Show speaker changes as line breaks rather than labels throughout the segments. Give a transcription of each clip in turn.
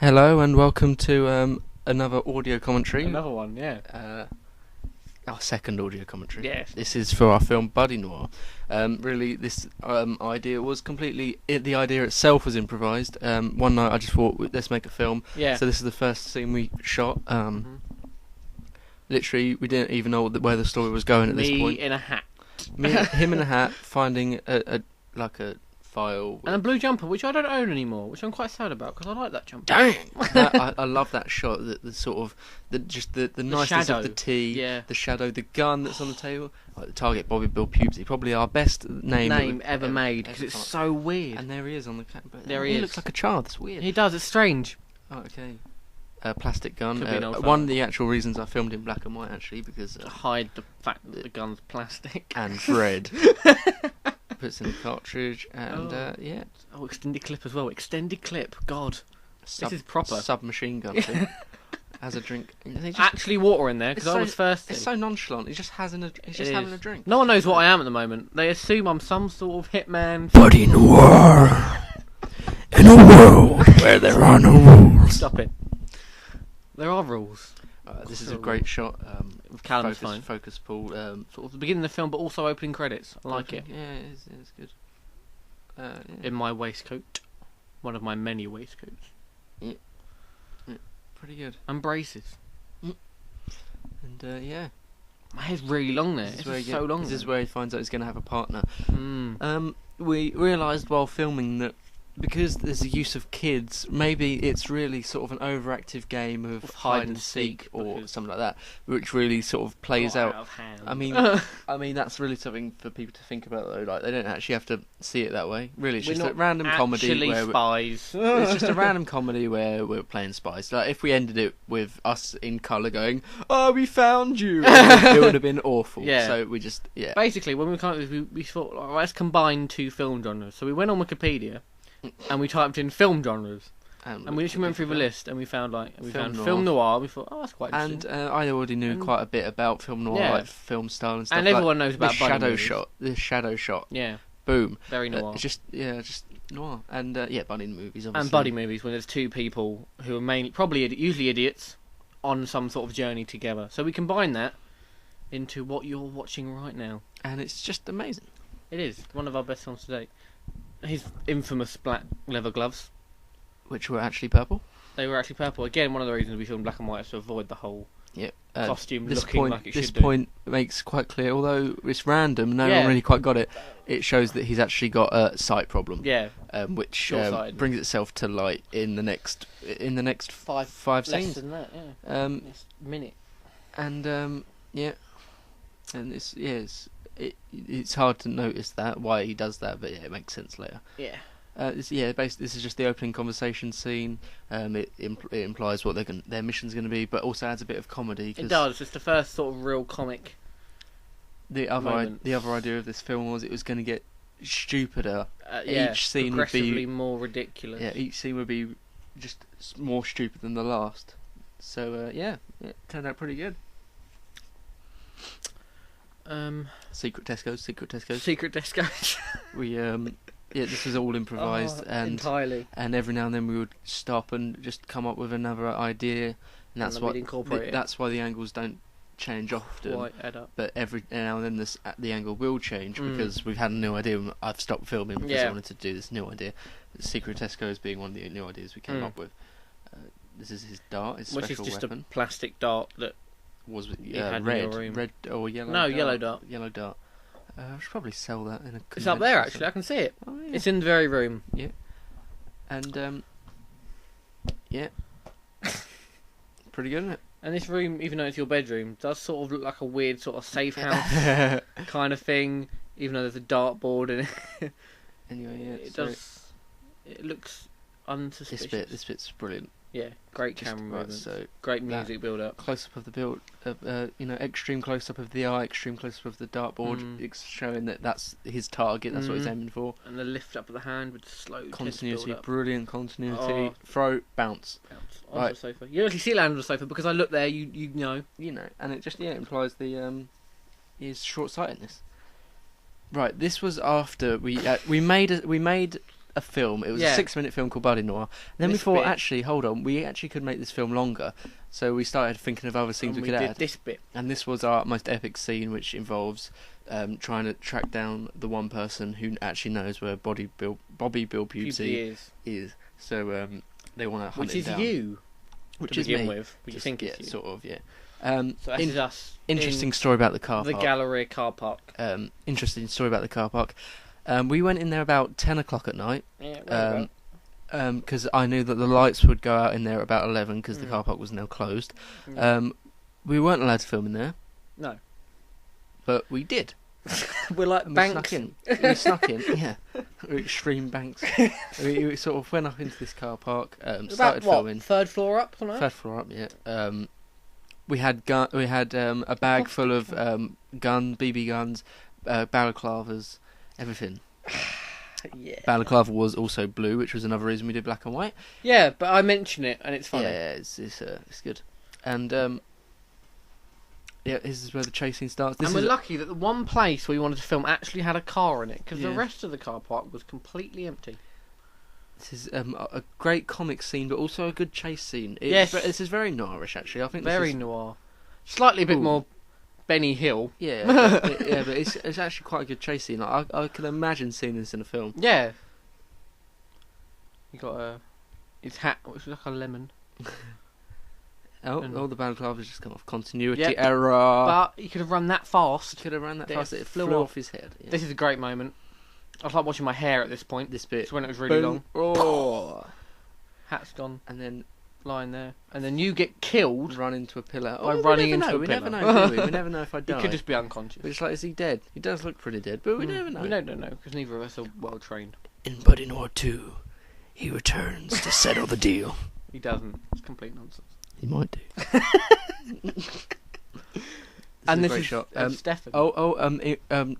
Hello and welcome to another audio commentary.
Another one, yeah.
Our second audio commentary.
Yes.
This is for our film Buddy Noir. Really, this idea was completely... the idea itself was improvised. One night I just thought, let's make a film.
Yeah.
So this is the first scene we shot. Literally, we didn't even know where the story was going at this point.
Me in a hat.
Him in a hat, finding a file.
And a blue jumper, which I don't own anymore, which I'm quite sad about, because I like that jumper.
Dang! I love that shot, the sort of, the niceness
shadow.
of the tea,
Yeah.
the shadow, the gun that's on the table. Like the target, Bobby Bill Pubesy, probably our best name
Ever made, because it's so weird.
And there he is on the camera.
There he is.
looks like a child, that's weird.
He does, it's strange.
Oh, okay. Plastic gun.
Could be an old
One of the actual reasons I filmed in black and white, actually, because...
To hide the fact that the gun's plastic.
and red. Puts in a cartridge, and yeah.
Oh, extended clip as well. Extended clip, God. This is proper.
Submachine gun thing. Has a drink.
Actually water in there, because I was thirsty.
It's so nonchalant. He's just having a drink.
No one knows what I am at the moment. They assume I'm some sort of hitman.
Buddy Noir. In a world where there are no rules.
Stop it. There are rules.
This is a great shot.
With Callum's phone.
Focus pull.
Sort of the beginning of the film, but also opening credits. I like it.
Yeah, it's good. Yeah.
In my waistcoat. One of my many waistcoats.
Yeah, pretty good.
And braces.
And yeah.
My hair's really long there. It's so long.
This is where he finds out he's going to have a partner.
Mm.
We realised while filming that because there's a use of kids, maybe it's really sort of an overactive game of hide and seek or something like that, which really sort of plays out.
Of hand.
I mean that's really something for people to think about though. Like they don't actually have to see it that way. Really, it's just a random comedy where
spies.
it's just a random comedy where we're playing spies. Like if we ended it with us in colour going, "Oh, we found you," it would have been awful.
Yeah.
So we just
Basically, when we thought, let's combine two film genres. So we went on Wikipedia. And we typed in film genres, and we literally went through the list, and we found film noir. We thought, oh, that's quite interesting.
And I already knew quite a bit about film noir, like film style and stuff.
And everyone knows about
shadow shot. This shadow shot.
Yeah.
Boom.
Very noir.
It's just noir. And buddy movies, obviously.
And buddy movies when there's two people who are usually idiots, on some sort of journey together. So we combine that into what you're watching right now,
and it's just amazing.
It is one of our best films to date. His infamous black leather gloves,
which were actually purple.
They were actually purple. Again, one of the reasons we filmed black and white is to avoid the whole costume looking like it should do.
This point makes quite clear, although it's random, no one really quite got it. It shows that he's actually got a sight problem.
Yeah.
Which brings itself to light in the next five
less
scenes.
Than that, yeah. Minute.
And yeah, and it's hard to notice why he does that, but yeah, it makes sense later.
Yeah.
Basically, this is just the opening conversation scene. It implies what their mission's going to be, but also adds a bit of comedy.
It does. It's the first sort of real comic.
The other idea of this film was it was going to get stupider. Each scene would be
progressively more ridiculous.
Yeah, each scene would be just more stupid than the last. So yeah, it turned out pretty good. Secret Tesco's. We this was all improvised
entirely.
And every now and then we would stop and just come up with another idea, and that's why the angles don't change often.
Quite add up.
But every now and then the angle will change because we've had a new idea. I've stopped filming because I wanted to do this new idea. Secret Tesco's being one of the new ideas we came up with. This is his dart, his special weapon. Which is just a
plastic dart that
was
red
or yellow.
No, yellow dart.
Yellow dart. I should probably sell that in a.
It's up there actually. I can see it.
Oh, yeah.
It's in the very room.
Yeah. And yeah. Pretty good, isn't it?
And this room, even though it's your bedroom, does sort of look like a weird sort of safe house kind of thing. Even though there's a dartboard in it.
Anyway, yeah.
It does. It looks unsuspicious.
This bit's brilliant.
Yeah, great camera movements. So great music build up.
Close up of the build, extreme close up of the eye, extreme close up of the dartboard, showing that that's his target. That's what he's aiming for.
And the lift up of the hand with the slow
continuity, brilliant continuity. Throw, bounce
onto the sofa. You actually see it land on the sofa because I look there. You know,
and it just implies the his short sightedness. Right, this was after we made a film. It was a 6-minute film called Body Noir. Then we thought, actually, hold on, we actually could make this film longer. So we started thinking of other scenes we could add.
This bit.
And this was our most epic scene, which involves trying to track down the one person who actually knows where Bobby Bill Pubesy is. So they want to hunt him down.
Which is you.
Which is me. With.
You think it's you.
Sort of, yeah.
So that is us.
Interesting story about the car park.
The Gallery car park.
Interesting story about the car park. We went in there about 10 o'clock at night.
Yeah,
because I knew that the lights would go out in there at about 11 because the car park was now closed. We weren't allowed to film in there.
No.
But we did.
We're like banks.
We snuck in, yeah. We're extreme banks. we sort of went up into this car park, started filming.
Third floor up?
Third floor up, yeah. We had a bag full of BB guns, balaclavas, everything.
Yeah.
Balaclava was also blue, which was another reason we did black and white.
Yeah, but I mention it and it's funny.
Yeah, it's good. And this is where the chase scene starts.
We're lucky that the one place we wanted to film actually had a car in it, because the rest of the car park was completely empty.
This is a great comic scene, but also a good chase scene.
Yes.
This is very noirish, actually. I think
very noir. Slightly a bit more Benny Hill.
Yeah, but it's actually quite a good chase scene. Like, I can imagine seeing this in a film.
Yeah. You got his hat, which was like a lemon.
All the balaclavas just come off. Continuity error.
But he could have run that fast.
It flew off his head. Yeah.
This is a great moment. I was like watching my hair at this point.
This bit.
It's when it was really long.
Oh.
Hat's gone.
And then
lying there. And then you get killed.
Run into a pillar.
By running into a pillar.
We never know, do we? We never know if I die.
He could just be unconscious.
But it's like, is he dead? He does look pretty dead, but we never know.
We don't know, because neither of us are well trained.
In Body Noir 2, he returns to settle the deal.
He doesn't. It's complete nonsense.
He might do.
And this is
shot.
Stefan.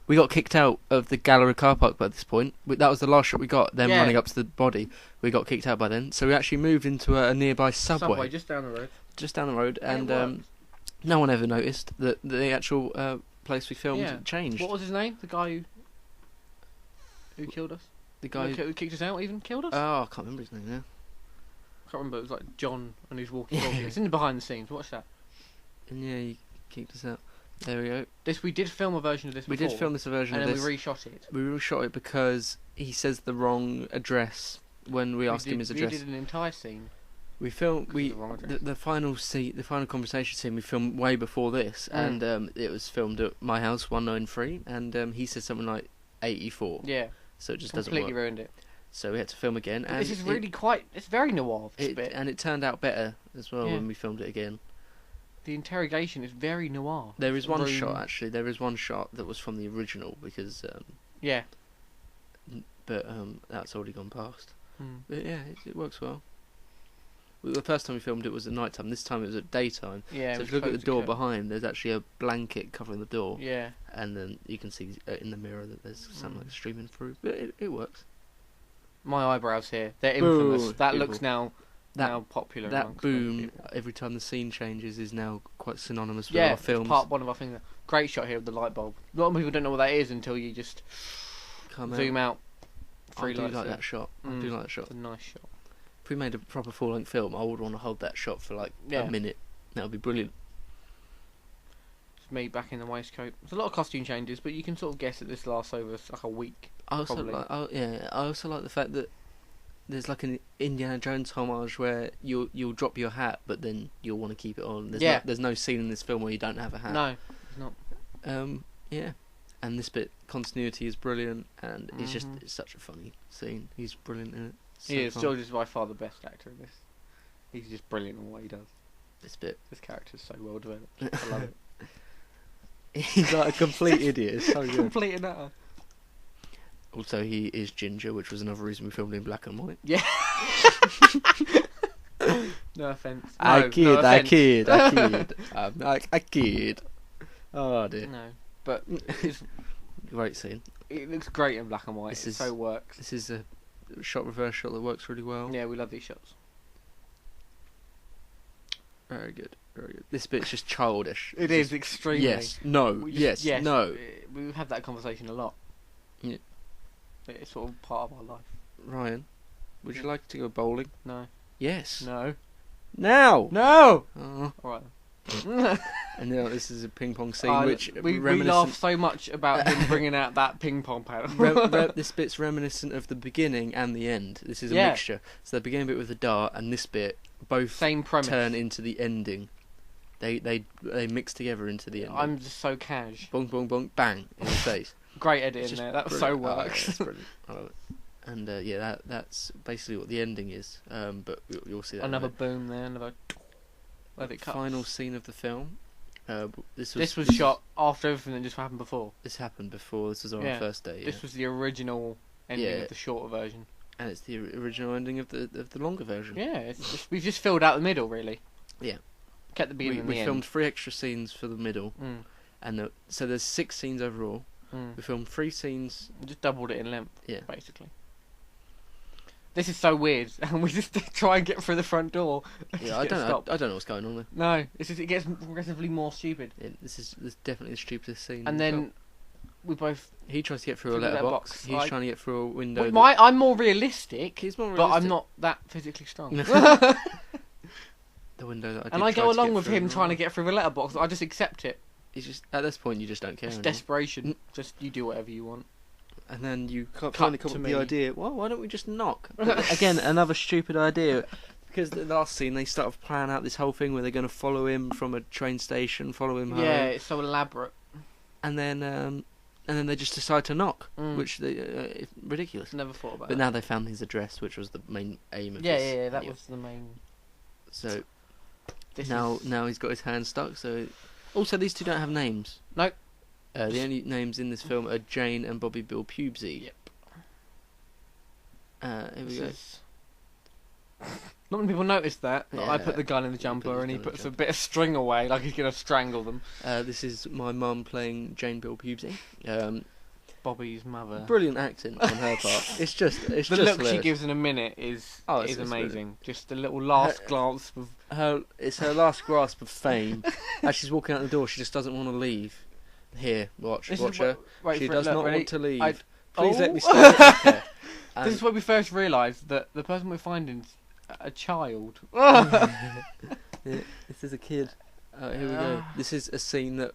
We got kicked out of the Gallery car park by this point. That was the last shot we got. Them running up to the body. We got kicked out by then. So we actually moved into a nearby subway.
Just down the road.
Just down the road, and no one ever noticed that the actual place we filmed changed.
What was his name? The guy who killed us? The guy who kicked us out, even killed us?
Oh, I can't remember his name now.
I can't remember. It was like John, and he was walking. It's in the behind the scenes. Watch that.
And yeah, he kicked us out. There we go.
We did film a version of this.
We did film this version
of
this,
and then we reshot it.
We reshot it because he says the wrong address when we asked him his address.
We did an entire scene.
We filmed the final scene, the final conversation scene. We filmed way before this, and it was filmed at my house 193, and he said something like 84.
Yeah.
So it just doesn't work.
Completely ruined it.
So we had to film again.
And this is really it's very noir. This bit.
And it turned out better as well when we filmed it again.
The interrogation is very noir.
There is one shot, actually. There is one shot that was from the original because.
Yeah.
But that's already gone past. But yeah, it works well. The first time we filmed it was at night time. This time it was at daytime.
Yeah.
So if you look at the door behind, there's actually a blanket covering the door.
Yeah.
And then you can see in the mirror that there's sunlight streaming through. But it works.
My eyebrows here—they're infamous. That beautiful. Looks now popular.
That boom every time the scene changes is now quite synonymous with our films.
One of our things. Great shot here of the light bulb. A lot of people don't know what that is until you just zoom out.
I do like that shot. I do like that shot.
It's a nice shot.
If we made a proper full-length film, I would want to hold that shot for like a minute. That would be brilliant.
It's me back in the waistcoat. There's a lot of costume changes, but you can sort of guess that this lasts over like a week.
I also like the fact that there's like an Indiana Jones homage where you'll drop your hat, but then you'll want to keep it on. There's no scene in this film where you don't have a hat.
No, there's
not. Yeah, and this bit continuity is brilliant, and it's such a funny scene. He's brilliant in it.
George is by far the best actor in this. He's just brilliant in what he does. This character's so well developed. I love it.
He's like a complete idiot. It's so good.
Complete and utter.
Also, he is ginger, which was another reason we filmed in black and white.
Yeah. No offence.
I kid. Oh dear.
No, but it's
great scene.
It looks great in black and white. It so works.
This is a reverse shot that works really well.
Yeah, we love these shots.
Very good. This bit's just childish.
It is extremely.
Yes. No. Yes. No.
We have that conversation a lot.
Yeah.
It's sort of part of our life.
Ryan, would you like to go bowling?
No.
Yes.
No.
Now.
No.
Oh.
All right.
And now this is a ping pong scene, which
we laugh so much about him bringing out that ping pong paddle.
This bit's reminiscent of the beginning and the end. This is a mixture. So the beginning bit with the dart and this bit both
same premise
turn into the ending. They mix together into the ending.
I'm just so cash.
Bonk, bonk, bonk, bang in the face.
Great edit in there. That so works.
That's brilliant. I love it. And that's basically what the ending is. But you'll see that.
Another boom there. Another.
Final scene of the film. This was
shot after everything that just happened before.
This happened before. This was on our first day.
This was the original ending of the shorter version.
And it's the original ending of the longer version.
Yeah, we've just filled out the middle, really.
Yeah.
Kept the beginning and the end.
We filmed 3 extra scenes for the middle. And so there's 6 scenes overall. We filmed 3 scenes.
We just doubled it in length, basically. This is so weird, and we just try and get through the front door.
Yeah, I don't know what's going on there.
No, it gets progressively more stupid.
This is definitely the stupidest scene.
And then we both.
He tries to get through a letterbox. He's trying to get through a window.
I'm more realistic.
He's more
realistic, but I'm not that physically strong.
The window that I did.
And I go along with him trying to get through the letterbox. I just accept it.
It's just at this point you just don't care.
It's desperation. Just you do whatever you want.
And then you finally come up with the idea. Well, why don't we just knock? Again, another stupid idea. Because the last scene, they start to plan out this whole thing where they're going to follow him from a train station, follow him home.
Yeah, it's so elaborate.
And then they just decide to knock, which it's ridiculous.
Never thought about.
But now they found his address, which was the main aim of
this. Yeah, that was the main.
So now he's got his hand stuck. So also these two don't have names.
Nope.
The only names in this film are Jane and Bobby Bill Pubesy.
Yep.
Here we go.
Not many people noticed that. I put the gun in the jumper and he puts a bit of string away, like he's going to strangle them.
This is my mum playing Jane Bill Pubesy.
Bobby's mother.
Brilliant acting on her part. It's the
look
hilarious.
she gives in a minute is amazing. Brilliant. Just a little last glance of
it's her last grasp of fame. As she's walking out the door, she just doesn't want to leave. Here, watch her. She does not want to leave. Please let me stay.
This is where we first realised that the person we're finding is a child.
This is a kid. Here we go. This is a scene that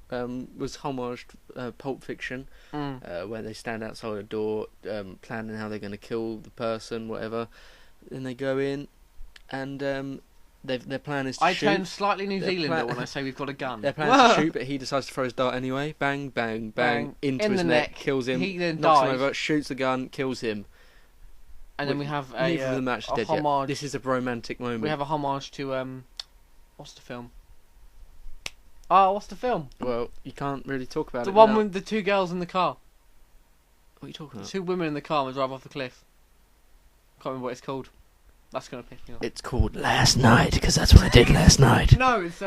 was homaged Pulp Fiction, where they stand outside a door, planning how they're going to kill the person, whatever. Then they go in, and their plan is to shoot.
I turn slightly New Zealander when I say we've got a gun.
Their plan is to shoot, but he decides to throw his dart anyway. Bang, bang, bang, into his neck, kills him.
He then
knocks
dies.
him over, shoots the gun, kills him.
And then we have
neither of them actually dead
homage.
yet. This is a romantic moment.
We have a homage to what's the film? Oh, what's the film?
Well, you can't really talk about
the
it.
The one with the 2 girls in the car.
What are you talking about?
2 women in the car and drive off a cliff. Can't remember what it's called. That's gonna piss me off.
It's called Last Night because that's what I did last night.
No, it's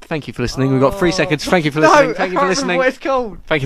Thank you for listening. We've got 3 seconds. Thank you for listening. Thank you for listening.
What it's called.
Thank you.